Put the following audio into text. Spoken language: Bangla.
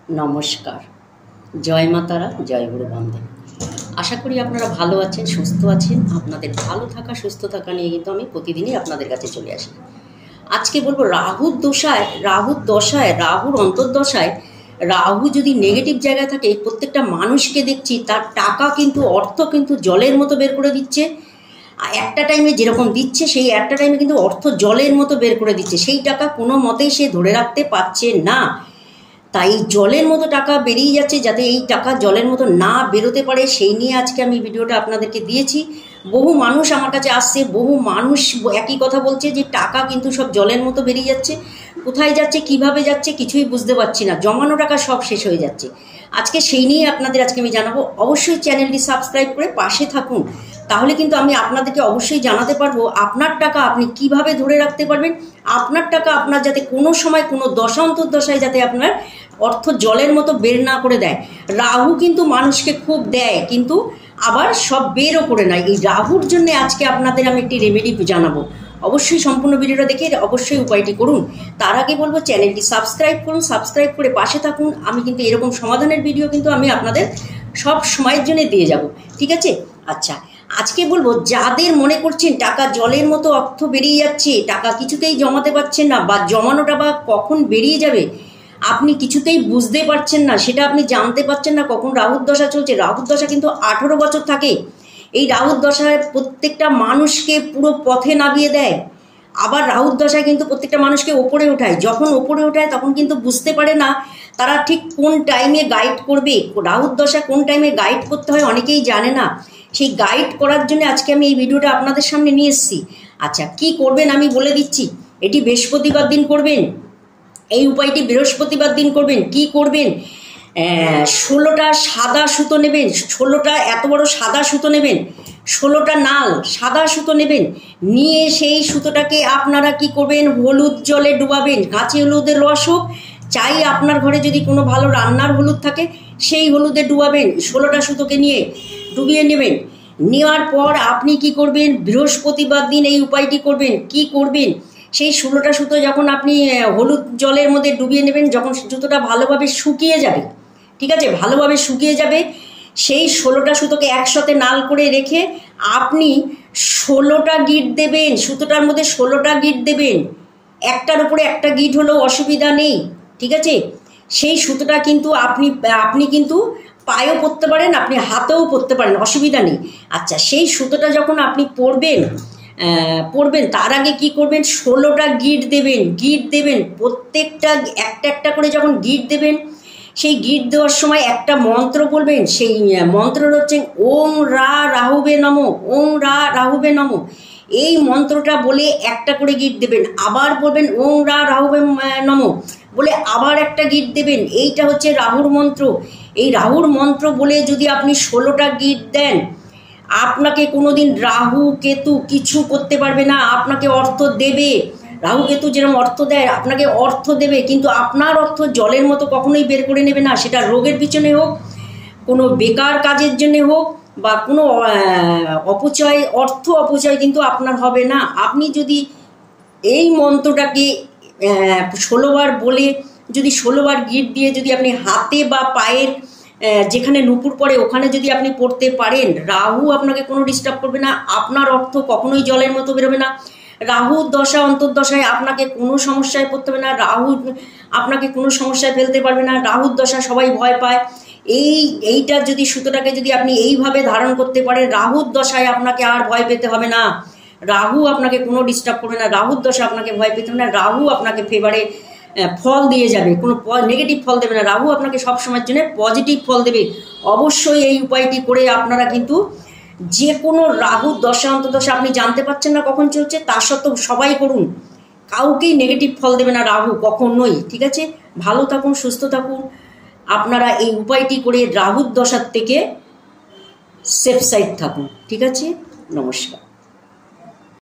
নমস্কার, জয় মা তারা, জয় গুরু বন্দে। আশা করি আপনারা ভালো আছেন, সুস্থ আছেন। আপনাদের ভালো থাকা, সুস্থ থাকা নিয়ে কিন্তু আমি প্রতিদিনই আপনাদের কাছে চলে আসি। আজকে বলবো রাহুর দশায়, রাহুর অন্তর্দশায় রাহু যদি নেগেটিভ জায়গায় থাকে, প্রত্যেকটা মানুষকে দেখছি তার টাকা কিন্তু, অর্থ কিন্তু জলের মতো বের করে দিচ্ছে। একটা টাইমে যেরকম দিচ্ছে, সেই একটা টাইমে কিন্তু অর্থ জলের মতো বের করে দিচ্ছে। সেই টাকা কোনো মতেই সে ধরে রাখতে পারছে না। তাই জলের মতো টাকা বেরিয়ে যাচ্ছে। যাতে এই টাকা জলের মতো না বেরোতে পারে, সেই নিয়ে আজকে আমি ভিডিওটা আপনাদেরকে দিয়েছি। বহু মানুষ আমার কাছে আসছে, বহু মানুষ একই কথা বলছে যে টাকা কিন্তু সব জলের মতো বেরিয়ে যাচ্ছে। কোথায় যাচ্ছে, কিভাবে যাচ্ছে, কিছুই বুঝতে পারছি না। জমানো টাকা সব শেষ হয়ে যাচ্ছে। আজকে সেই নিয়ে আপনাদের আজকে আমি জানাবো। অবশ্যই চ্যানেলটি সাবস্ক্রাইব করে পাশে থাকুন, তাহলে কিন্তু আমি আপনাদেরকে অবশ্যই জানাতে পারবো আপনার টাকা আপনি কিভাবে ধরে রাখতে পারবেন। আপনার টাকা আপনার যাতে কোনো সময় কোনো দশা অন্তর্দশায় যাতে আপনার অর্থ জলের মতো বের না করে দেয়। রাহু কিন্তু মানুষকে খুব দেয়, কিন্তু আবার সব বেরও করে নেয়। এই রাহুর জন্য আজকে আপনাদের আমি একটি রেমেডি জানাবো। অবশ্যই সম্পূর্ণ ভিডিওটা দেখে অবশ্যই উপায়টি করুন। তার আগে বলবো চ্যানেলটি সাবস্ক্রাইব করুন, সাবস্ক্রাইব করে পাশে থাকুন। আমি কিন্তু এরকম সমাধানের ভিডিও কিন্তু আমি আপনাদের সব সময়ের জন্য দিয়ে যাব, ঠিক আছে? আচ্ছা, আজকে বলবো যাদের মনে করছেন টাকা জলের মতো অর্থ বেরিয়ে যাচ্ছে, টাকা কিছুতেই জমাতে পারছেন না, বা জমানোটা বা কখন বেরিয়ে যাবে আপনি কিছুতেই বুঝতে পারছেন না, সেটা আপনি জানতে পারছেন না কখন রাহুর দশা চলছে। রাহুর দশা কিন্তু 18 বছর থাকে। এই রাহুর দশায় প্রত্যেকটা মানুষকে পুরো পথে নামিয়ে দেয়। আবার রাহুর দশায় কিন্তু প্রত্যেকটা মানুষকে ওপরে ওঠায়। যখন ওপরে ওঠায় তখন কিন্তু বুঝতে পারে না তারা ঠিক কোন টাইমে গাইড করবে। রাহুর দশা কোন টাইমে গাইড করতে হয় অনেকেই জানে না। সেই গাইড করার জন্য আজকে আমি এই ভিডিওটা আপনাদের সামনে নিয়ে এসেছি। আচ্ছা, কি করবেন আমি বলে দিচ্ছি। এটি বৃহস্পতিবার দিন করবেন। এই উপায়টি বৃহস্পতিবার দিন করবেন। কি করবেন? 16টা সাদা সুতো নেবেন। 16টা এত বড় সাদা সুতো নেবেন। 16টা নাল সাদা সুতো নেবেন। নিয়ে সেই সুতোটাকে আপনারা কি করবেন, হলুদ জলে ডুবাবেন। কাঁচি হলুদের রস হোক, চাই আপনার ঘরে যদি কোনো ভালো রান্নার হলুদ থাকে সেই হলুদে ডুবাবেন। 16টা সুতোকে নিয়ে ডুবিয়ে নেবেন। নেওয়ার পর আপনি কি করবেন, বৃহস্পতিবার দিন এই উপায়টি করবেন। কি করবেন, সেই 16টা সুতো যখন আপনি হলুদ জলের মধ্যে ডুবিয়ে নেবেন, যখন সুতোটা ভালোভাবে শুকিয়ে যাবে, ঠিক আছে, ভালোভাবে শুকিয়ে যাবে, সেই 16টা সুতোকে একসাথে নাল করে রেখে আপনি 16টা গিট দেবেন। সুতোটার মধ্যে 16টা গিট দেবেন। একটার উপরে একটা গিট হলেও অসুবিধা নেই, ঠিক আছে? সেই সুতোটা কিন্তু আপনি কিন্তু পায়েও পরতে পারেন, আপনি হাতেও পরতে পারেন, অসুবিধা নেই। আচ্ছা, সেই সুতোটা যখন আপনি পরবেন তার আগে কি করবেন, 16টা গিট দেবেন। প্রত্যেকটা একটা একটা করে যখন গিট দেবেন, সেই গিট দেওয়ার সময় একটা মন্ত্র বলবেন। সেই মন্ত্রটা হচ্ছে ওং রা রাহুবে নমঃ, ওং রা রাহুবে নমঃ। এই মন্ত্রটা বলে একটা করে গিট দেবেন। আবার বলবেন ওং রা রাহুবে নমঃ বলে আবার একটা গিট দেবেন। এইটা হচ্ছে রাহুর মন্ত্র। এই রাহুর মন্ত্র বলে যদি আপনি 16টা গিট দেন, আপনাকে কোনোদিন রাহু কেতু কিছু করতে পারবে না। আপনাকে অর্থ দেবে। রাহু কেতু যেরকম অর্থ দেয়, আপনাকে অর্থ দেবে, কিন্তু আপনার অর্থ জলের মতো কখনোই বের করে নেবে না। সেটা রোগের পিছনে হোক, কোনো বেকার কাজের জন্য হোক, বা কোনো অর্থ অপচয় কিন্তু আপনার হবে না। আপনি যদি এই মন্ত্রটাকে 16 বার বলে, যদি 16 বার গিট দিয়ে যদি আপনি হাতে বা পায়ের যেখানে নুপুর পড়ে ওখানে যদি আপনি পড়তে পারেন, রাহু আপনাকে কোনো ডিস্টার্ব করবে না। আপনার অর্থ কখনোই জলের মতো বেরোবে না। রাহু দশা অন্তর্দশায় আপনাকে কোনো সমস্যায় পড়তে হবে না। রাহু আপনাকে কোনো সমস্যায় ফেলতে পারবে না। রাহুর দশা সবাই ভয় পায়। এইটা যদি সুতোটাকে যদি আপনি এইভাবে ধারণ করতে পারেন, রাহুর দশায় আপনাকে আর ভয় পেতে হবে না। রাহু আপনাকে কোনো ডিস্টার্ব করবে না। রাহুর দশা আপনাকে ভয় পেতে হবে না। রাহু আপনাকে ফেভারে ফল দিয়ে যাবে, কোনো নেগেটিভ ফল দেবে না। রাহু আপনাকে সব সময়ের জন্য পজিটিভ ফল দেবে। অবশ্যই এই উপায়টি করে আপনারা কিন্তু যে কোনো রাহু দশা অন্তর্দশা আপনি জানতে পারছেন না কখন চলছে, তার সত্ত্বেও সবাই করুন। কাউকেই নেগেটিভ ফল দেবে না রাহু, কখনোই, ঠিক আছে? ভালো থাকুন, সুস্থ থাকুন। আপনারা এই উপায়টি করে রাহুর দশার থেকে সেফ সাইড থাকুন, ঠিক আছে? নমস্কার।